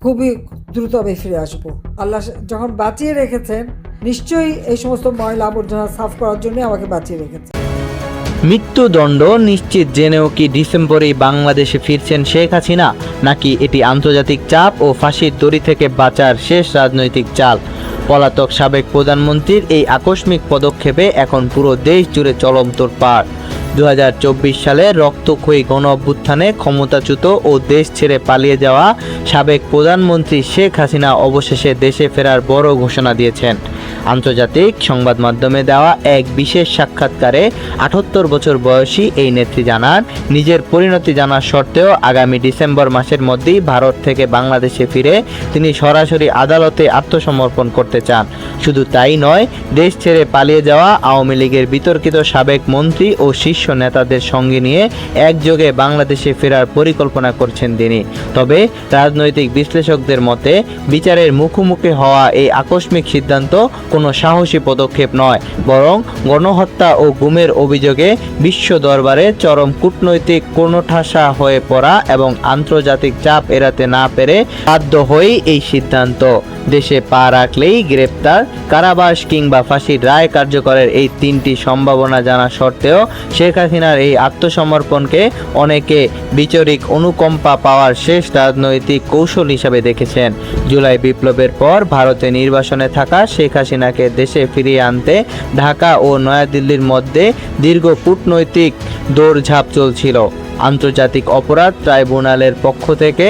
খুবই দ্রুত আমি ফিরে আসবো। আল্লাহ যখন বাঁচিয়ে রেখেছেন, নিশ্চয়ই এই সমস্ত ময়লা আবর্জনা সাফ করার জন্য আমাকে বাঁচিয়ে রেখেছেন। মৃত্যুদণ্ড নিশ্চিত জেনেও কি ডিসেম্বরেই বাংলাদেশে ফিরছেন শেখ হাসিনা, নাকি এটি আন্তর্জাতিক চাপ ও ফাঁসির দড়ি থেকে বাঁচার শেষ রাজনৈতিক চাল? পলাতক সাবেক প্রধানমন্ত্রীর এই আকস্মিক পদক্ষেপে এখন পুরো দেশ জুড়ে চরম তোলপাড়। 2024 সালে রক্তক্ষয়ী গণ অভ্যুত্থানে ক্ষমতাচ্যুত ও দেশ ছেড়ে পালিয়ে যাওয়া সাবেক প্রধানমন্ত্রী শেখ হাসিনা অবশেষে দেশে ফেরার বড় ঘোষণা দিয়েছেন। আন্তর্জাতিক সংবাদ মাধ্যমে দেওয়া এক বিশেষ সাক্ষাৎকারে 78 বছর বয়সী এই নেত্রী জানান, নিজের পরিণতি জানার সত্ত্বেও আগামী ডিসেম্বর মাসের মধ্যেই ভারত থেকে বাংলাদেশে ফিরে তিনি সরাসরি আদালতে আত্মসমর্পণ করতে চান। শুধু তাই নয়, দেশ ছেড়ে পালিয়ে যাওয়া আওয়ামী লীগের বিতর্কিত সাবেক মন্ত্রী ও শীর্ষ নেতাদের সঙ্গে নিয়ে একযোগে বাংলাদেশে ফেরার পরিকল্পনা করছেন তিনি। তবে রাজনৈতিক বিশ্লেষকদের মতে বিচারের মুখোমুখি হওয়া এই আকস্মিক সিদ্ধান্ত কোনো সাহসী পদক্ষেপ নয়, বরং গণহত্যা ও গুমের অভিযোগে বিশ্ব দরবারে চরম কূটনৈতিক কোণঠাসা হয়ে পড়া এবং আন্তর্জাতিক চাপ এড়াতে না পেরে বাধ্য হয়েই এই সিদ্ধান্ত। দেশে পা রাখলেই গ্রেপ্তার, কারাবাস কিংবা ফাঁসির রায় কার্যকরের এই তিনটি সম্ভাবনা জানা সত্ত্বেও শেখ হাসিনার এই আত্মসমর্পণকে অনেকে বিচারিক অনুকম্পা পাওয়ার শেষ রাজনৈতিক কৌশল হিসাবে দেখেছেন। জুলাই বিপ্লবের পর ভারতে নির্বাসনে থাকা শেখ হাসিনাকে দেশে ফিরিয়ে আনতে ঢাকা ও নয়াদিল্লির মধ্যে দীর্ঘ কূটনৈতিক দৌড়ঝাঁপ চলছিল। আন্তর্জাতিক অপরাধ ট্রাইব্যুনালের পক্ষ থেকে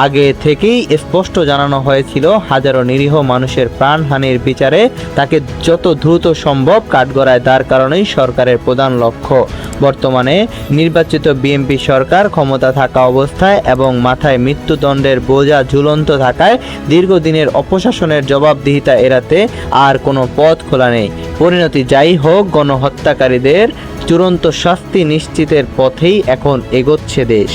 আগে থেকেই স্পষ্ট জানানো হয়েছিল, হাজারো নিরীহ মানুষের প্রাণহানির বিচারে তাকে যত দ্রুত সম্ভব কাঠগড়ায় দাঁড় করানোই সরকারের প্রধান লক্ষ্য। বর্তমানে নির্বাচিত বিএনপি সরকার ক্ষমতা থাকা অবস্থায় এবং মাথায় মৃত্যুদণ্ডের বোঝা ঝুলন্ত থাকায় দীর্ঘদিনের অপশাসনের জবাবদিহিতা এড়াতে আর কোনো পথ খোলা নেই। পরিণতি যাই হোক, গণহত্যাকারীদের চূড়ান্ত শাস্তি নিশ্চিতের পথেই এখন এগোচ্ছে দেশ।